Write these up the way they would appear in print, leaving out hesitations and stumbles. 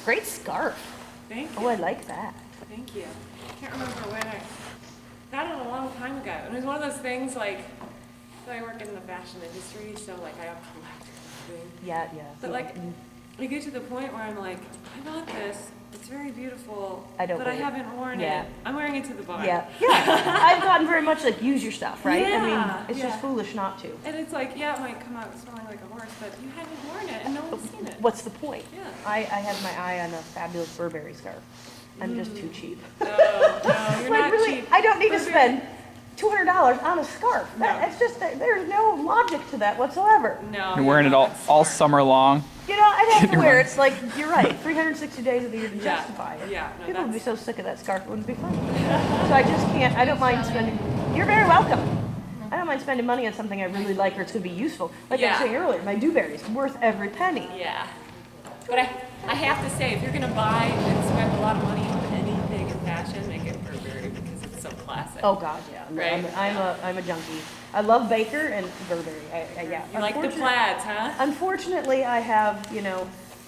Great scarf. Thank you. Oh, I like that. Thank you. I can't remember when I got it a long time ago. And it was one of those things like, so I work in the fashion industry, so like I have collectors. Yeah. But like, I get to the point where I'm like, I bought this. It's very beautiful, I don't but I haven't worn Yeah. it. I'm wearing it to the bar. Yeah. I've gotten very much like use your stuff, right? I mean, it's Yeah. just foolish not to. And it's like, yeah, it might come out smelling like a horse, but you haven't worn it and no one's seen it. What's the point? Yeah. I have my eye on a fabulous Burberry scarf. I'm just too cheap. No, you're Like not really, cheap. I don't need to Burberry- spend $200 on a scarf. It's just that there's no logic to that whatsoever. No. You're wearing it all summer long. You know, I'd have to You're wear right. it. It's like, you're right, 360 days of the year to Yeah. justify it. Yeah, no, People would be that's- so sick of that scarf, it wouldn't be funny. So I just can't, I don't mind spending, you're very welcome. I don't mind spending money on something I really like or it's going to be useful. Like I was Yeah. saying earlier, my Dewberry's worth every penny. Yeah. But I have to say, if you're going to buy and spend a lot of money on anything in fashion, make it Burberry because it's so classic. Oh God, yeah. No, Right? I'm a junkie. I love Baker and Burberry. Yeah. You like the plaids, huh? Unfortunately, I have,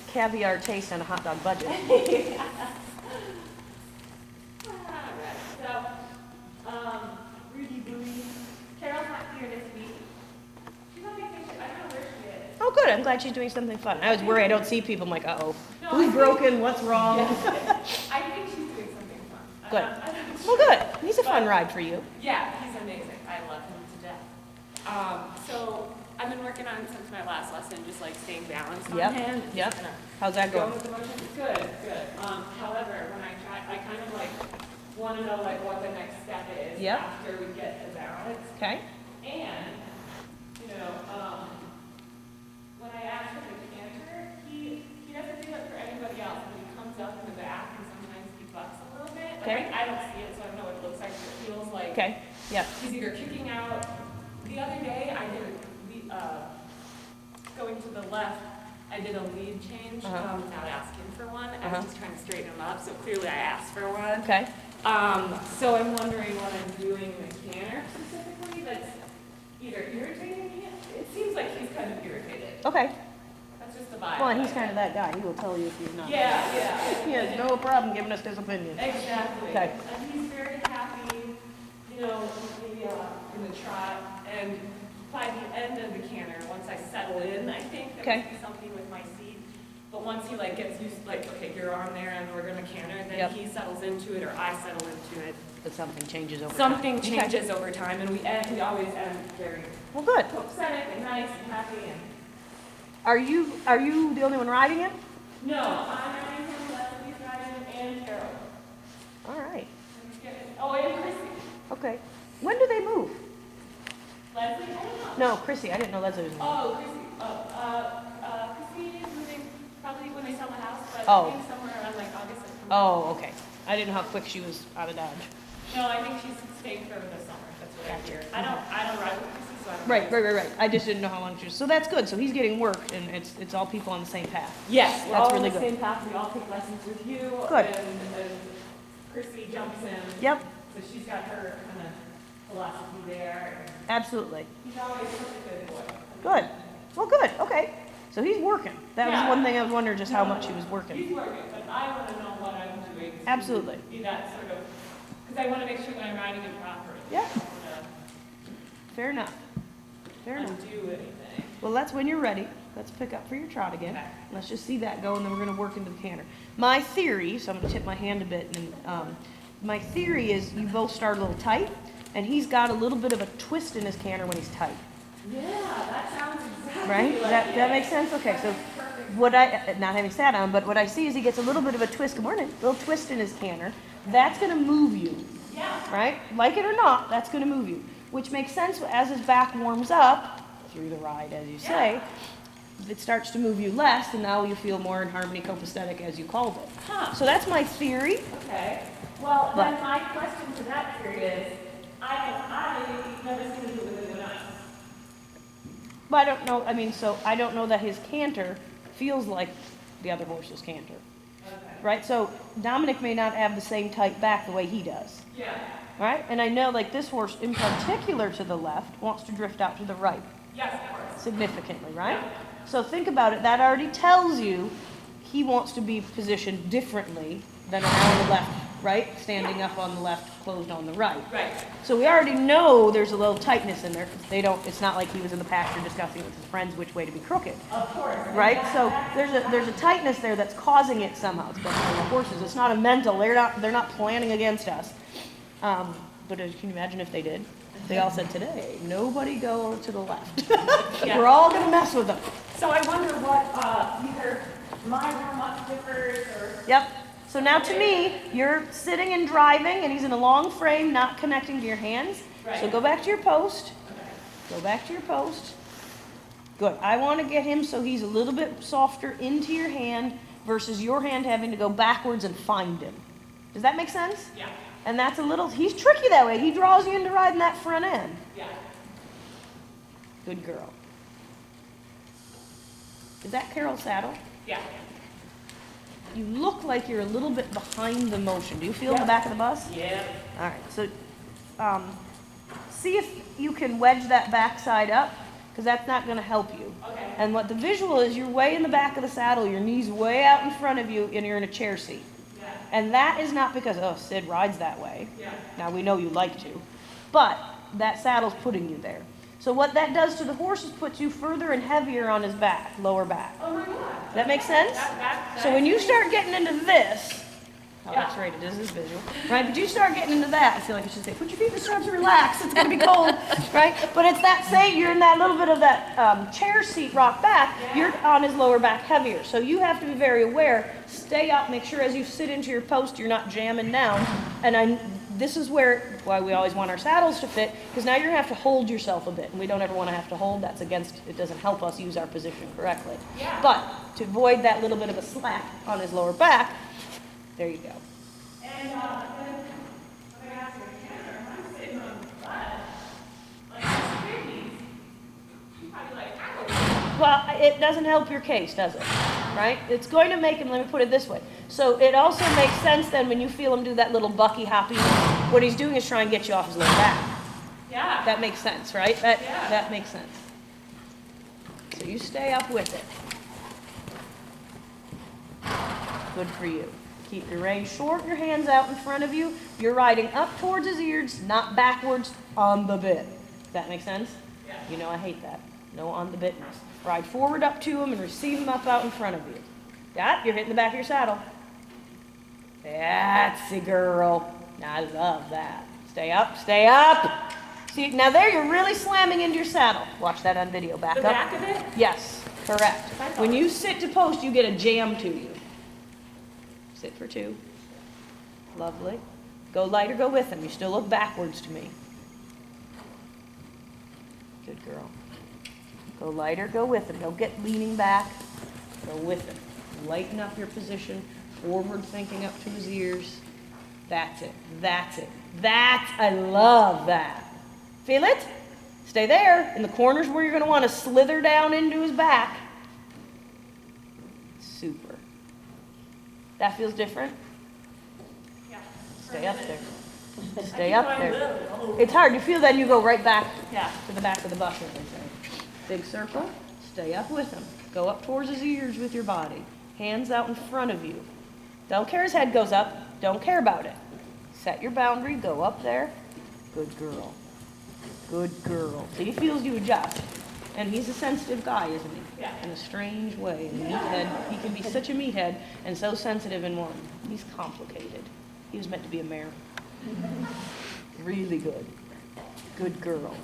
caviar taste on a hot dog budget. Alright, so, Rudy Booty. Carol's not here this week. She's on vacation. I don't know where she is. Oh, good. I'm glad she's doing something fun. I was worried I don't see people. I'm like, uh-oh. No, Who's broken? What's wrong? I think she's doing something fun. Good. I'm not Well, sure. good. He's a fun ride for you. Yeah, he's amazing. I love him to death. So I've been working on since my last lesson, just like staying balanced on him. Yep. Kinda How's that going going? with the motions. Good. However, when I try, I kind of like want to know like what the next step is Yep. after we get the balance. Okay. And when I ask for the canter, he doesn't do it for anybody else, but he comes up in the back and sometimes he bucks a little bit. Okay. Like, I don't see it, so I don't know what it looks like. But it feels like Okay. Yep. he's either kicking out. The other day, I did going to the left. I did a lead change without asking for one. I was just trying to straighten him up, so clearly I asked for one. Okay. So I'm wondering what I'm doing in the canter specifically that's either irritating me. It seems like he's kind of irritated. Okay. That's just the vibe. Well, and he's kind of that guy. He will tell you if he's not. Yeah. He has no problem giving us his opinion. Exactly. Okay. And he's very happy, in the trot. And by the end of the canter, once I settle in, I think there might be something with my seat. But once he like gets used, like, okay, you're on there and we're gonna canter, then he settles into it or I settle into it. But something changes over time. Something changes over time, and we always end very Well, good. copacetic and nice and happy. And Are you the only one riding him? no, I'm riding him, Leslie's riding him, and Carol. All right. Oh, and Chrissy. Okay. When do they move? Leslie, I don't know. No, Chrissy. I didn't know Leslie was moving. Oh, Chrissy. Chrissy is moving probably when they sell the house, but Oh. I think somewhere around like August. September. Oh, okay. I didn't know how quick she was out of Dodge. No, I think she's staying for the summer. That's what I hear. I don't ride with Chrissy, so I don't. Right. I just didn't know how long she was. So that's good. So he's getting work, and it's all people on the same path. Yes, we're That's all really on the good. same path. We all take lessons with you. Good. And Chrissy jumps in. Yep. So she's got her kind of philosophy there. Absolutely. He's always such a good boy. Good. Well, good. Okay. So he's working. That was Yeah. one thing I was wondering, just how much he was working. He's working, but I want to know what I'm doing. to Absolutely. Be that sort of, because I want to make sure that I'm riding him properly. Yeah. I don't want Fair enough. Fair to enough. undo anything. Well, that's when you're ready. Let's pick up for your trot again. Okay. Let's just see that go, and then we're going to work into the canter. My theory, so I'm going to tip my hand a bit, and my theory is you both start a little tight, and he's got a little bit of a twist in his canter when he's tight. Yeah, that sounds exactly Right? like That makes sense? Okay, so what not having sat on, but what I see is he gets a little bit of a twist, good morning, little twist in his canter. That's going to move you. Yeah. Right? Like it or not, that's going to move you. Which makes sense as his back warms up, through the ride, as you say, it starts to move you less, and now you feel more in harmony, copacetic, as you called it. Huh. So that's my theory. Okay. Well, But- then my question to that theory is, I've never seen him do it with anyone else. But I don't know, so I don't know that his canter feels like the other horse's canter. Okay. Right? So Dominic may not have the same tight back the way he does. Yeah. Right? And I know like this horse in particular to the left wants to drift out to the right Yes, of course. significantly, right? So think about it. That already tells you he wants to be positioned differently than on the left, right? Standing up on the left, closed on the right. Right. So we already know there's a little tightness in there, because it's not like he was in the pasture discussing with his friends which way to be crooked. Of course. Right? So there's a tightness there that's causing it somehow, especially in the horses. It's not a mental, they're not planning against us. But can you imagine if they did? They all said today, nobody go to the left. Yeah. We're all gonna mess with them. So I wonder what, either my warm-up differs or. Yep. So now to me, you're sitting and driving, and he's in a long frame, not connecting to your hands. Right. So go back to your post. Okay. Go back to your post. Good. I want to get him so he's a little bit softer into your hand versus your hand having to go backwards and find him. Does that make sense? Yeah. And that's he's tricky that way. He draws you into riding that front end. Yeah. Good girl. Is that Carol's saddle? Yeah. You look like you're a little bit behind the motion. Do you feel the Yeah. back of the bus? Yeah. All right, so see if you can wedge that backside up, because that's not going to help you. Okay. And what the visual is, you're way in the back of the saddle, your knees way out in front of you, and you're in a chair seat. Yeah. And that is not because, oh, Sid rides that way. Yeah. Now, we know you like to, but that saddle's putting you there. So what that does to the horse is puts you further and heavier on his back, lower back. Oh my God. Does that make sense? That So when you start getting into this, how Yeah. X-rated is this visual, right? But you start getting into that, I feel like I should say, put your feet in the stirrups and relax, it's gonna be cold, right? But it's that same, you're in that little bit of that chair seat rock back, you're on his lower back heavier. So you have to be very aware, stay up, make sure as you sit into your post, you're not jamming down. And this is why we always want our saddles to fit, because now you're gonna have to hold yourself a bit, and we don't ever wanna have to hold, it doesn't help us use our position correctly. Yeah. But to avoid that little bit of a slack on his lower back, there you go. And then, when I ask the camera, I'm sitting on the butt, like this kidneys, she's probably like, ow. Well, it doesn't help your case, does it? Right? It's going to make him, let me put it this way. So it also makes sense then when you feel him do that little bucky hoppy, what he's doing is trying to get you off his lower back. Yeah. That makes sense, right? Yeah. That makes sense. So you stay up with it. Good for you. Keep your reins short, your hands out in front of you. You're riding up towards his ears, not backwards on the bit. Does that make sense? Yeah. You know I hate that. No on the bitness. Ride forward up to him and receive him up out in front of you. Got it? You're hitting the back of your saddle. That's a girl. I love that. Stay up, stay up. See, now there you're really slamming into your saddle. Watch that on video. Back The up. back of it? Yes, correct. When you sit to post, you get a jam to you. Sit for two. Lovely. Go lighter, go with him. You still look backwards to me. Good girl. Go lighter, go with him. Don't get leaning back. Go with him. Lighten up your position. Forward thinking up to his ears. That's it. That's it. I love that. Feel it? Stay there. In the corners where you're going to want to slither down into his back. Super. That feels different? Yeah. Stay up there. Stay up there. Little. It's hard. You feel that and you go right back Yeah. to the back of the bus, as they say. Big circle. Stay up with him. Go up towards his ears with your body. Hands out in front of you. Don't care his head goes up. Don't care about it. Set your boundary. Go up there. Good girl. Good girl. So he feels you adjust. And he's a sensitive guy, isn't he? Yeah. In a strange way. A meathead. He can be such a meathead and so sensitive in one. He's complicated. He was meant to be a mare. Really good. Good girl.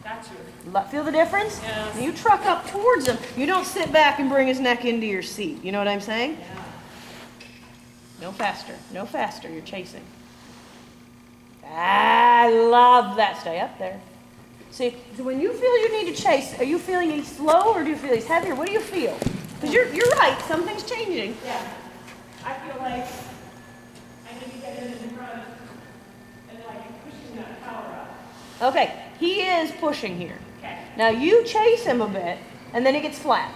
That's you. Feel the difference? Yes. You truck up towards him. You don't sit back and bring his neck into your seat. You know what I'm saying? Yeah. No faster. No faster. You're chasing. I love that. Stay up there. See, so when you feel you need to chase, are you feeling he's slow or do you feel he's heavier? What do you feel? Because you're right. Something's changing. Yeah. I feel like I need to get in front and like pushing that power up. Okay. He is pushing here. Okay. Now you chase him a bit and then he gets flat.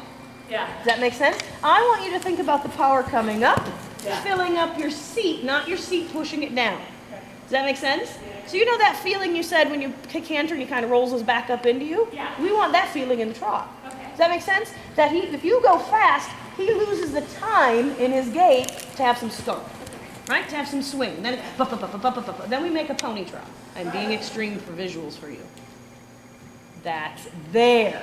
Yeah. Does that make sense? I want you to think about the power coming up, Yeah. filling up your seat, not your seat pushing it down. Okay. Does that make sense? Yeah. So you know that feeling you said when you canter and he kind of rolls his back up into you? Yeah. We want that feeling in the trot. Okay. Does that make sense? That if you go fast, he loses the time in his gait to have some scope, right? To have some swing. Then, then we make a pony trot. I'm being extreme for visuals for you. That's there.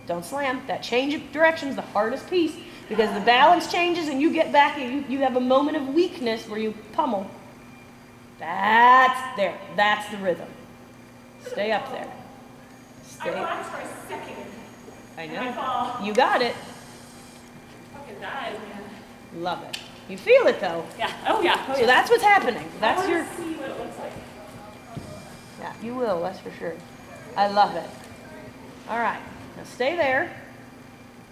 Don't slam. That change of direction is the hardest piece because the balance changes and you get back and you have a moment of weakness where you pummel. That's there. That's the rhythm. Stay up there. I relaxed for a second. I And I know. fall. You got it. Fucking died, man. Love it. You feel it though. Yeah. Oh yeah. So that's what's happening. That's I your. want to see what it looks like. Yeah, you will. That's for sure. I love it. All right. Now stay there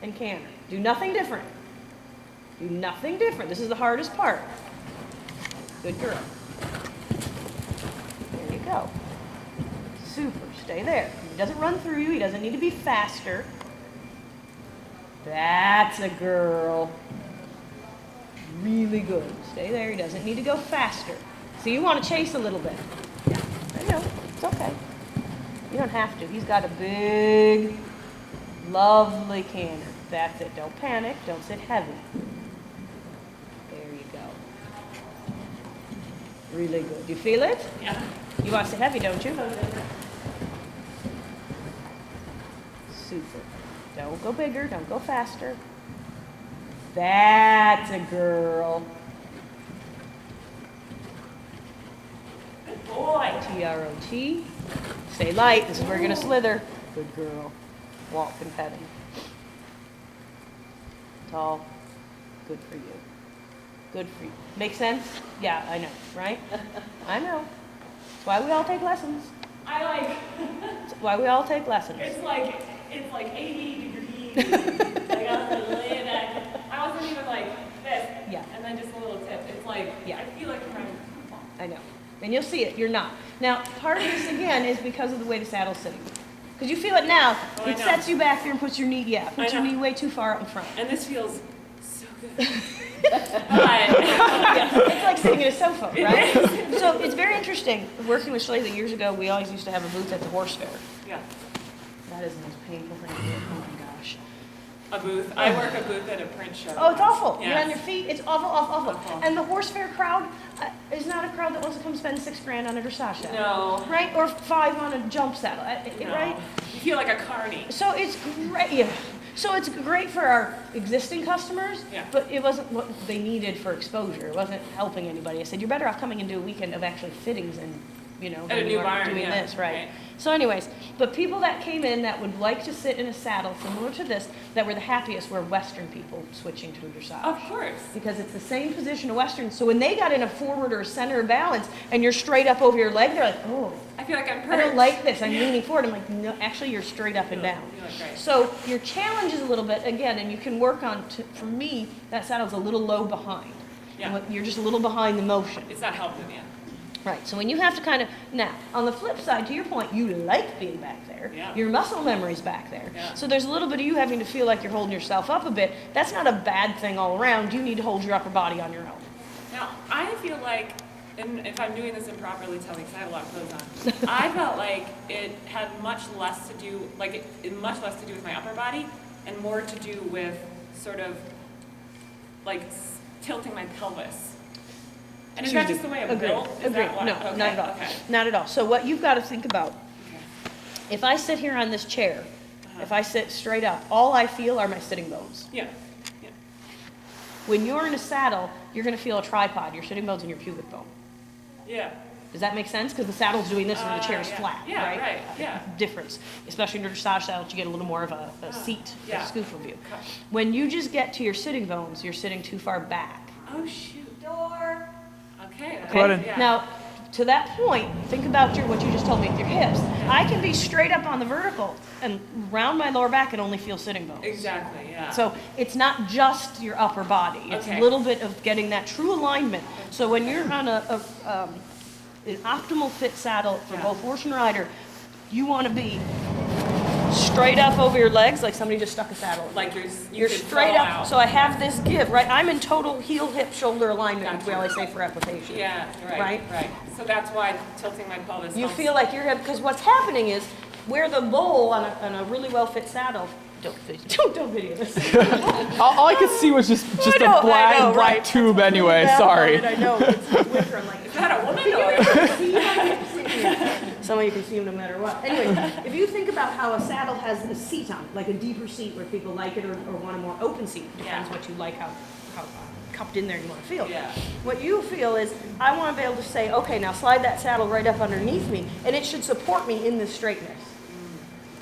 and canter. Do nothing different. Do nothing different. This is the hardest part. Good girl. There you go. Super. Stay there. He doesn't run through you. He doesn't need to be faster. That's a girl. Really good. Stay there. He doesn't need to go faster. So you want to chase a little bit. Yeah. I know. It's okay. You don't have to. He's got a big, lovely canter. That's it. Don't panic. Don't sit heavy. There you go. Really good. You feel it? Yeah. You want to sit heavy, don't you? Super. Don't go bigger. Don't go faster. That's a girl. Good boy. T-R-O-T. Stay light. This is where you're going to slither. Good girl. Walk and pet him. Tall. Good for you. Good for you. Make sense? Yeah, I know, right? I know. That's why we all take lessons. I like. That's why we all take lessons. It's like 80 degrees. Like I was laying back. I wasn't even like this. Yeah. And then just a little tip. It's like Yeah. I feel like I'm. I know. And you'll see it. You're not. Now, part of this, again, is because of the way the saddle's sitting. Because you feel it now. Oh, I It know. sets you back there and puts your knee, puts I your know. knee way too far out in front. And this feels so good. It's like sitting in a sofa, right? So it's very interesting. Working with Shlayla years ago, we always used to have a booth at the horse fair. Yeah. That is the most painful thing to do. Oh my gosh. A booth. I work a booth at a print show. Oh, it's awful. Yes. You're on your feet. It's awful, awful, awful. Awful. And the horse fair crowd is not a crowd that wants to come spend $6,000 on a dressage saddle. No. Right? Or $5 on a jump saddle. No. Right? You feel like a carny. So it's great. Yeah. So it's great for our existing customers, Yeah. but it wasn't what they needed for exposure. It wasn't helping anybody. I said, you're better off coming into a weekend of actually fittings and, At than a you new are barn, doing yeah. this, right? Right. So anyways, but people that came in that would like to sit in a saddle similar to this, that were the happiest were Western people switching to a dressage. Of course. Because it's the same position of Western. So when they got in a forward or a center of balance and you're straight up over your leg, they're like, oh, I feel like I'm perched. I don't like this. I'm leaning forward. I'm like, no, actually, you're straight up and down. You look great. So your challenge is a little bit, again, and you can work on, for me, that saddle's a little low behind. Yeah. You're just a little behind the motion. It's not helping me. Right, so when you have to kind of, now, on the flip side, to your point, you like being back there. Yeah. Your muscle memory's back there. Yeah. So there's a little bit of you having to feel like you're holding yourself up a bit. That's not a bad thing all around. You need to hold your upper body on your own. Now, I feel like, and if I'm doing this improperly, tell me, because I have a lot of clothes on. I felt like it had much less to do, much less to do with my upper body, and more to do with sort of, tilting my pelvis. And is that just the way I'm Agreed. built? Is Agreed. that why? No, Okay, not at all. Okay. Not at all. So what you've got to think about, Okay. if I sit here on this chair, Uh-huh. if I sit straight up, all I feel are my sitting bones. Yeah. Yeah. When you're in a saddle, you're going to feel a tripod, your sitting bones and your pubic bone. Yeah. Does that make sense? Because the saddle's doing this and the chair's Yeah. flat, Yeah, right? right, yeah. Difference. Especially in your dressage saddles, you get a little more of a seat, yeah. a scoof of you. Okay. When you just get to your sitting bones, you're sitting too far back. Oh, shoot. Door. Okay. Go ahead and- Yeah. Now, to that point, think about what you just told me with your hips. I can be straight up on the vertical and round my lower back and only feel sitting bones. Exactly, yeah. So it's not just your upper body. It's Okay. a little bit of getting that true alignment. So when you're on an optimal fit saddle for Yeah. both horse and rider, you want to be straight up over your legs, like somebody just stuck a saddle. Like You're could straight fall up. out. So I have this give, right? I'm in total heel, hip, shoulder alignment, Gotcha. which we always say for application. Yeah, right, Right? right. So that's why tilting my pelvis You helps. feel like your hip, because what's happening is where the bowl on a really well-fit saddle, don't video this. All I could see was just I know, a black right? black tube anyway. Bad Sorry. about it, I know, it's wicker, I'm like, Is that a woman or? some of you can see them no matter what. Anyway, if you think about how a saddle has a seat on it, like a deeper seat where people like it or want a more open seat, depends what you like, how cupped in there you want to feel. Yeah. What you feel is, I want to be able to say, okay, now slide that saddle right up underneath me, and it should support me in this straightness.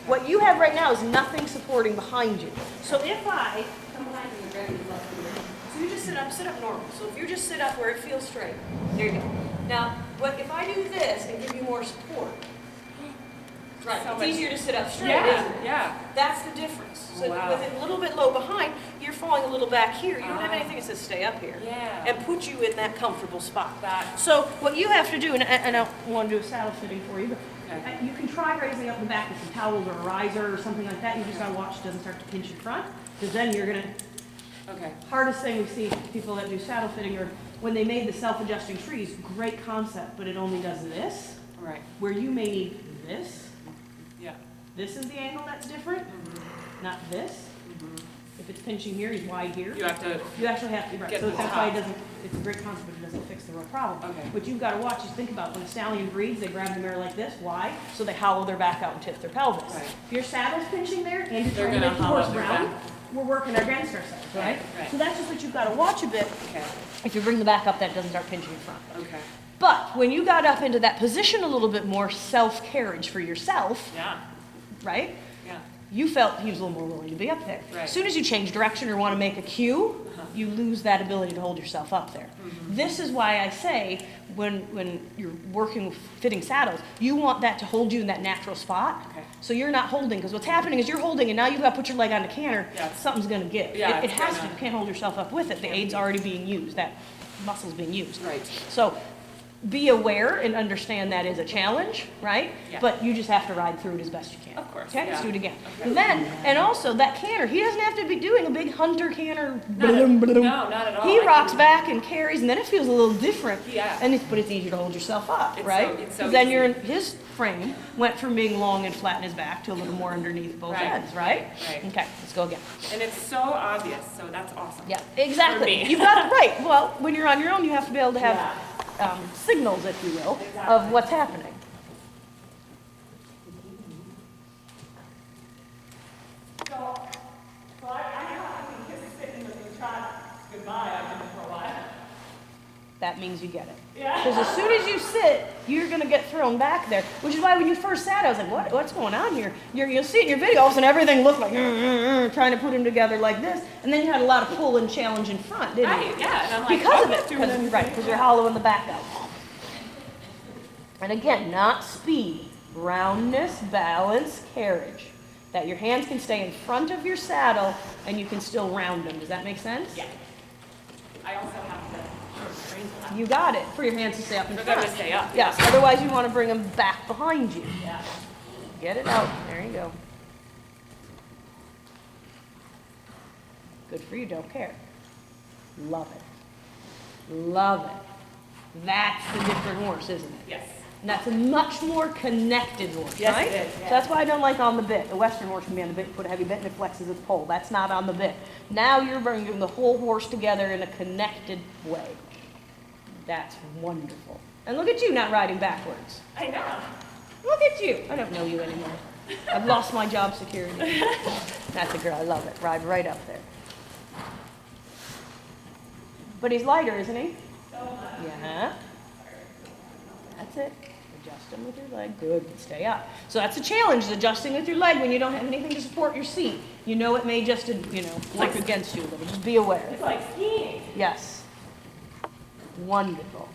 What you have right now is nothing supporting behind you. So if I come behind you and grab you left here, so you just sit up normal. So if you just sit up where it feels straight, there you go. Now, if I do this and give you more support, right, So it's much- easier to sit up straight, Yeah, isn't it? yeah. That's the difference. So Wow. with it a little bit low behind, you're falling a little back here. You don't have anything that says stay up here. Yeah. And put you in that comfortable spot. That- So what you have to do, and I don't want to do a saddle fitting for you, but Okay. you can try raising up the back with some towels or a riser or something like that. You just gotta watch it doesn't start to pinch in front, because then you're gonna, Okay. hardest thing we see people that do saddle fitting are when they made the self-adjusting trees, great concept, but it only does this, Right. where you may need this. Yeah. This is the angle that's different, not this. If it's pinching here, he's wide here. You have to. You actually have to, right, Get so the that's why it top. doesn't, it's a great concept, but it doesn't fix the real problem. Okay. What you've gotta watch is think about when a stallion breeds, they grab the mare like this, why? So they hollow their back out and tip their pelvis. Right. If your saddle's pinching there and you're They're trying to gonna make the hollow horse their round, back. we're working against ourselves, right? Right. So that's just what you've gotta watch a bit. Okay. If you bring the back up, that doesn't start pinching in front. Okay. But when you got up into that position a little bit more self-carriage for yourself, Yeah. right? Yeah. You felt he was a little more willing to be up there. Right. As soon as you change direction or want to make a cue, you lose that ability to hold yourself up there. This is why I say when you're working with fitting saddles, you want that to hold you in that natural spot. Okay. So you're not holding, because what's happening is you're holding and now you've got to put your leg on the canter, Yeah. something's going to give. Yeah, It it's has to, gonna- you can't hold yourself up with it. The Yeah. aid's already being used, that muscle's being used. Right. So be aware and understand that is a challenge, right? Yeah. But you just have to ride through it as best you can. Of course, Okay, yeah. let's do it again. Okay. And then, and also that canter, he doesn't have to be doing a big hunter canter. No, not at all. He I rocks can- back and carries, and then it feels a little different. Yeah. But it's easier to hold yourself up, It's right? so- it's so 'Cause then easy. you're in, his frame went from being long and flat in his back to a little more underneath both Right. ends, right? Right. Okay, let's go again. And it's so obvious, so that's awesome. Yeah, exactly. me. You've got it right. Well, when you're on your own, you have to be able to have signals, if you will, of what's happening. So I just sitting with the trot goodbye, I've been for a while. That means you get it. Yeah. Because as soon as you sit, you're going to get thrown back there. Which is why when you first sat, I was like, what's going on here? You'll see it in your video, all of a sudden everything looked like, trying to put them together like this. And then you had a lot of pull and challenge in front, didn't you? Right, yeah, and I'm like, Because I'm of not it. doing anything. Because you're hollowing the back out. And again, not speed. Roundness, balance, carriage. That your hands can stay in front of your saddle and you can still round them. Does that make sense? Yeah. I also have to sort of train for that. You got it. For your hands to stay up in For front. them to stay up. Yes, otherwise you want to bring them back behind you. Yeah. Get it out. There you go. Good for you, don't care. Love it. Love it. That's the different horse, isn't it? Yes. And that's a much more connected horse, Yes, right? it is, So yeah. that's why I don't like on the bit. The Western horse can be on the bit, put a heavy bit, and it flexes its pole. That's not on the bit. Now you're bringing the whole horse together in a connected way. That's wonderful. And look at you not riding backwards. I know. Look at you. I don't know you anymore. I've lost my job security. That's a girl. I love it. Ride right up there. But he's lighter, isn't he? Yeah. That's it. Adjust him with your leg. Good. Stay up. So that's a challenge, is adjusting with your leg when you don't have anything to support your seat. You know it may just, work against you a little. Just be aware. It's like skiing. Yes. Wonderful.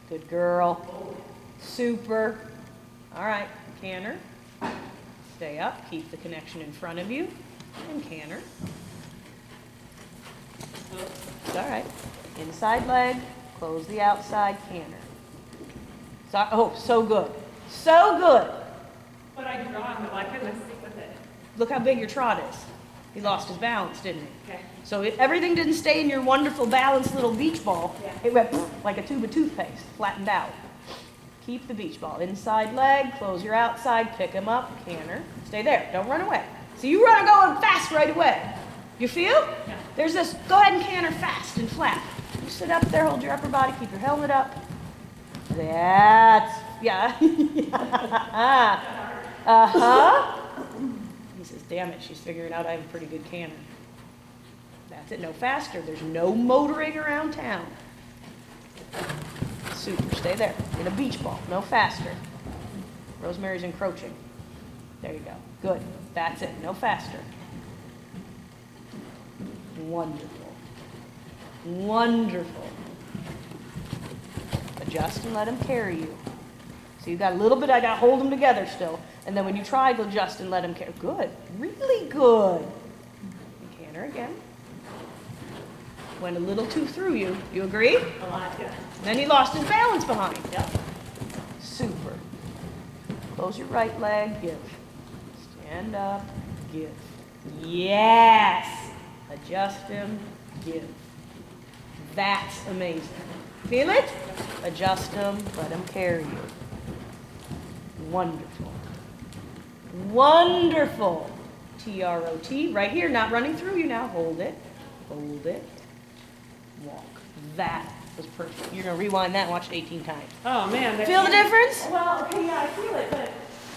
Good girl. Super. All right, canter. Stay up. Keep the connection in front of you. And canter. It's all right. Inside leg. Close the outside canter. So good. So good. But I draw him, I couldn't stick with it. Look how big your trot is. He lost his balance, didn't he? Okay. So everything didn't stay in your wonderful balanced little beach ball. Yeah. It went like a tube of toothpaste, flattened out. Keep the beach ball. Inside leg, close your outside, pick him up, canter. Stay there, don't run away. So you run going fast right away. You feel? Yeah. There's this, go ahead and canter fast and flat. You sit up there, hold your upper body, keep your helmet up. That's, yeah. Uh-huh. He says, damn it, she's figuring out I have a pretty good canter. That's it, no faster. There's no motoring around town. Super, stay there. In a beach ball, no faster. Rosemary's encroaching. There you go, good. That's it, no faster. Wonderful. Wonderful. Adjust and let him carry you. So you got a little bit, I gotta hold them together still. And then when you try to adjust and let him carry, good, really good. And canter again. Went a little too through you. You agree? A lot, yeah. Then he lost his balance behind. Yep. Super. Close your right leg, give. Stand up, give. Yes! Adjust him, give. That's amazing. Feel it? Adjust him, let him carry you. Wonderful. Wonderful. T-R-O-T, right here, not running through you now. Hold it, walk. That was perfect. You're gonna rewind that and watch it 18 times. Oh, man. Feel the difference? Well, okay, yeah, I feel it, but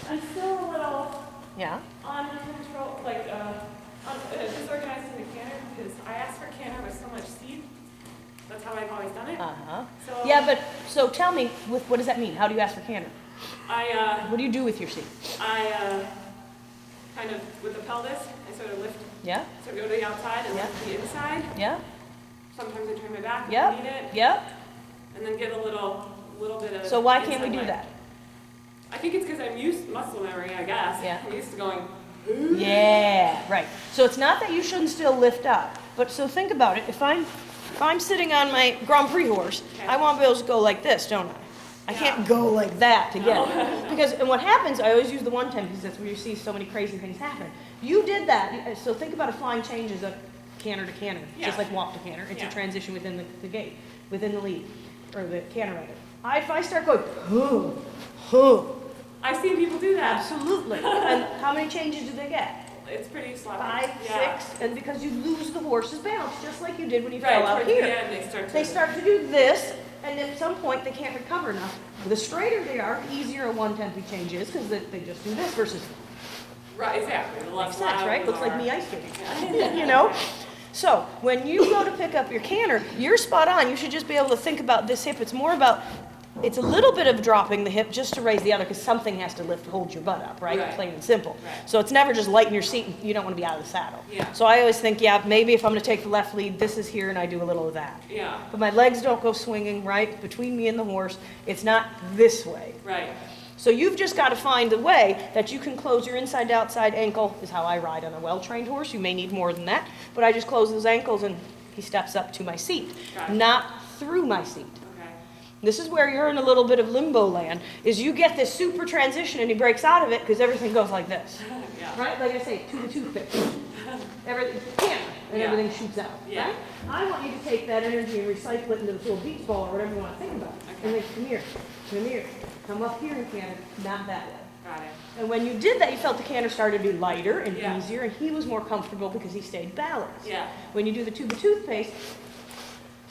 I'm still a little Yeah. uncontrolled, like, disorganized in the canter because I asked for canter with so much seed. That's how I've always done it. Uh-huh. So Yeah, but, so tell me, what does that mean? How do you ask for canter? What do you do with your seat? I kind of, with the pelvis, I sort of lift, Yeah? so go to the outside and Yeah. lift the inside. Yeah? Sometimes I turn my back if I Yep. need it, Yep. and then get a little bit of. So why can't we inside do leg. that? I think it's because I'm used muscle memory, I guess. Yeah. I'm used to going. Yeah, right. So it's not that you shouldn't still lift up, but so think about it. If I'm sitting on my Grand Prix horse, Okay. I want to be able to go like this, don't I? I can't go like that to get it. Because, and what happens, I always use the 110 because that's where you see so many crazy things happen. You did that, so think about a flying change as a canter to canter, Yeah. just like walk to canter. It's Yeah. a transition within the gait, within the lead, or the canter rather. If I start going, I've seen people do that. absolutely. And how many changes do they get? It's pretty sloppy. 5, Yeah. 6, and because you lose the horse's balance, just like you did when you Right, fell out towards here. the end, They start to do this, and at some point they can't recover enough. The straighter they are, the easier a 110 change is, because they just do this versus, Right, exactly. The makes less sense, loud right? the Looks like more- me ice skating, Yeah. you know? So, when you go to pick up your canter, you're spot on. You should just be able to think about this hip. It's more about, it's a little bit of dropping the hip just to raise the other, because something has to lift, hold your butt up, right? Right. Plain and simple. Right. So it's never just lighten your seat, and you don't want to be out of the saddle. Yeah. So I always think, yeah, maybe if I'm going to take the left lead, this is here, and I do a little of that. Yeah, But my legs don't go swinging, right, between me and the horse. It's not this way. right. So you've just got to find a way that you can close your inside to outside ankle, is how I ride on a well-trained horse. You may need more than that, but I just close those ankles and he steps up to my seat, Got it. not through my seat. Okay. This is where you're in a little bit of limbo land, is you get this super transition and he breaks out of it because everything goes like this, Yeah. right? Like I say, to the toothpick. Everything, and Yeah. everything shoots out, Yeah. right? I want you to take that energy and recycle it into this little beach ball or whatever you want to think about. And then come here, come up here and canter, not that way. Got it. And when you did that, you felt the canter started to be lighter and Yeah. easier, and he was more comfortable because he stayed balanced. Yeah. When you do the tube of toothpaste,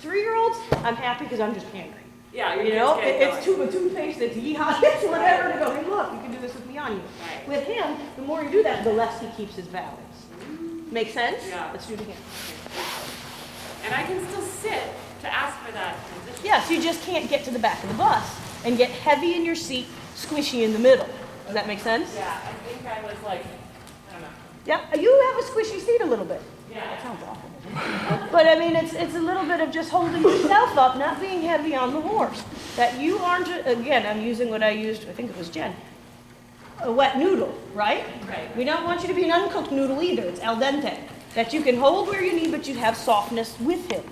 3-year-olds, I'm happy because I'm just cantering. Yeah, You know, it's tube of toothpaste, it's yeehaw, it's whatever, to go, hey, look, you can do this with me on you. Right. With him, the more you do that, the less he keeps his balance. Make sense? Yeah. Let's do it again. And I can still sit to ask for that transition. Yes, you just can't get to the back of the bus and get heavy in your seat, squishy in the middle. Does that make sense? Yeah, I think I was like, I don't know. Yeah, you have a squishy seat a little bit. Yeah. That sounds awful. But I mean, it's a little bit of just holding yourself up, not being heavy on the horse. That you aren't, again, I'm using what I used, I think it was Jen, a wet noodle, right? Right. We don't want you to be an uncooked noodle either. It's al dente. That you can hold where you need, but you have softness with him.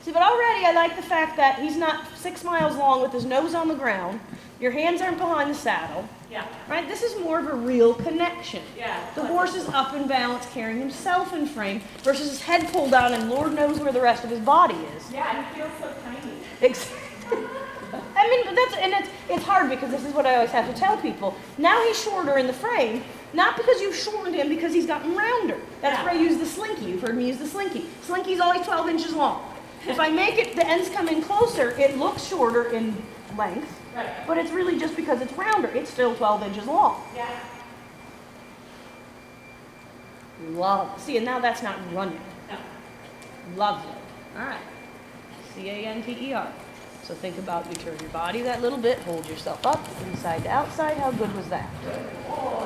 See, but already I like the fact that he's not 6 miles long with his nose on the ground. Your hands aren't behind the saddle, Yeah. right? This is more of a real connection. Yeah. The horse is up in balance, carrying himself in frame, versus his head pulled down and Lord knows where the rest of his body is. Yeah, he feels so tiny. I mean, but it's hard because this is what I always have to tell people. Now he's shorter in the frame, not because you've shortened him, because he's gotten rounder. That's Yeah. where I use the slinky. You've heard me use the slinky. Slinky's only 12 inches long. If I make it, the ends come in closer, it looks shorter in length, Right. but it's really just because it's rounder. It's still 12 inches long. Yeah. Love. See, and now that's not running. No. Lovely. All right. Canter. So think about you turn your body that little bit, hold yourself up, inside to outside. How good was that?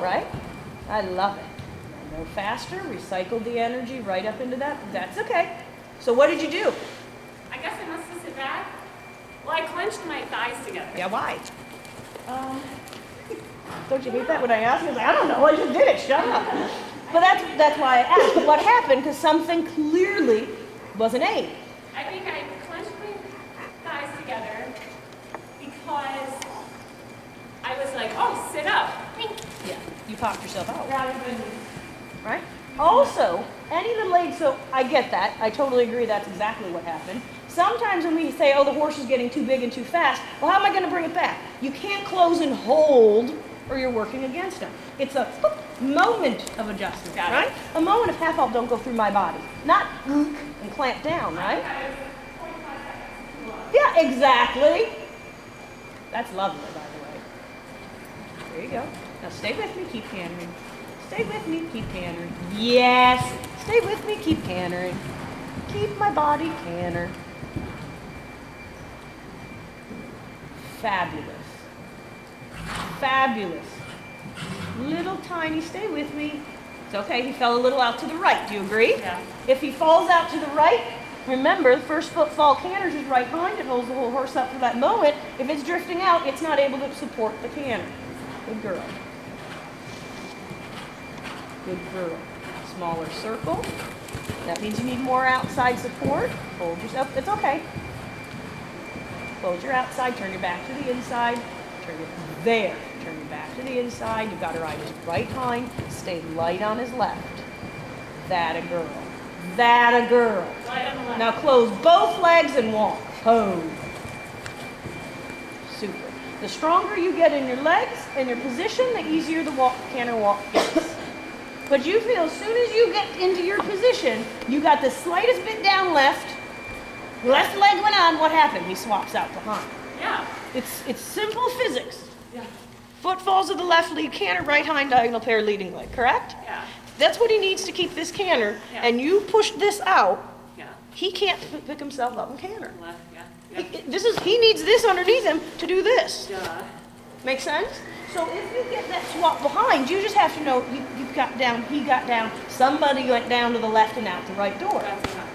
Right? I love it. Go faster, recycle the energy right up into that. That's okay. So what did you do? I guess I must have sit back. Well, I clenched my thighs together. Yeah, why? Don't you hate that when I ask? I was like, I don't know, I just did it, shut up. But that's why I asked. What happened? Because something clearly wasn't aimed. I think I clenched my thighs together because I was like, oh, sit up. Yeah, you popped yourself out. Rather than, Right? Also, any little aid, so I get that. I totally agree that's exactly what happened. Sometimes when we say, oh, the horse is getting too big and too fast, well, how am I going to bring it back? You can't close and hold or you're working against him. It's a moment of adjustment, Got it. right? A moment of half-halt don't go through my body. Not and clamp down, right? Yeah, exactly. That's lovely, by the way. There you go. Now stay with me, keep cantering. Stay with me, keep cantering. Yes. Stay with me, keep cantering. Keep my body canter. Fabulous. Fabulous. Little tiny, stay with me. It's okay, he fell a little out to the right. Do you agree? Yeah. If he falls out to the right, remember, the first foot fall canters is right behind it, holds the whole horse up for that moment. If it's drifting out, it's not able to support the canter. Good girl. Good girl. Smaller circle. That means you need more outside support. Hold yourself. It's okay. Close your outside. Turn your back to the inside. Turn it there. Turn your back to the inside. You've got to ride his right hind. Stay light on his left. That a girl. That a girl. right on the left. Now close both legs and walk. Pose. Super. The stronger you get in your legs and your position, the easier the canter walk gets. But you feel as soon as you get into your position, you got the slightest bit down left leg went on, what happened? He swaps out behind. Yeah. It's simple physics. Yeah. Foot falls to the left lead canter, right hind diagonal pair leading leg, correct? Yeah. That's what he needs to keep this canter, Yeah. and you push this out, Yeah. he can't pick himself up and canter. Left. Yeah. He needs this underneath him to do this. Yeah. Make sense? So if you get that swap behind, you just have to know you got down, he got down, somebody went down to the left and out the right door. That's enough.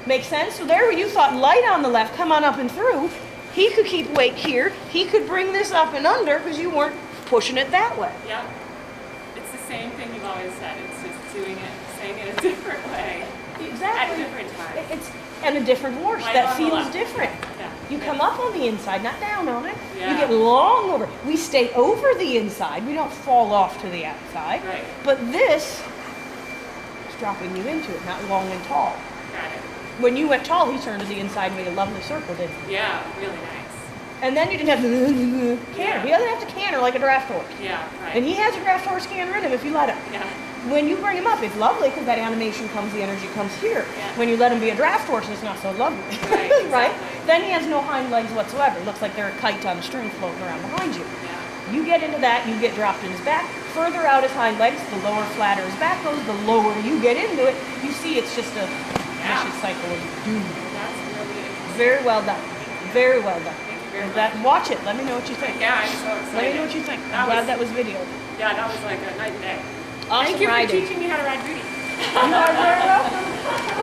Make sense? So there where you thought light on the left, come on up and through, he could keep weight here, he could bring this up and under because you weren't pushing it that way. Yeah. It's the same thing you've always said. It's just doing it, saying it a different way Exactly. at different times. It's and a different horse Light that on the feels left. different. Yeah. You come up on the inside, not down on it. Yeah. You get long over. We stay over the inside. We don't fall off to the outside. Right. But this is dropping you into it, not long and tall. Got it. When you went tall, he turned to the inside and made a lovely circle, didn't he? Yeah. Really nice. And then you didn't have to canter. He doesn't have to canter like a draft horse. Yeah. Right. And he has a draft horse canter in him if you let him. Yeah. When you bring him up, it's lovely because that animation comes, the energy comes here. Yeah. When you let him be a draft horse, it's not so lovely. Right, Right? exactly. Then he has no hind legs whatsoever. It looks like they're a kite on a string floating around behind you. Yeah. You get into that, you get dropped in his back. Further out his hind legs, the lower, flatter his back goes, the lower you get into it. You see it's just a vicious cycle of doom. That's really interesting. Very well done. Very well done. Thank you very And much. that, watch it. Let me know what you think. Yeah, I'm so excited. Let me know what you think. That I'm glad was- that was videoed. Yeah, that was like a night and day. Awesome Thank you for riding. teaching me how to ride Rudy. You are very welcome.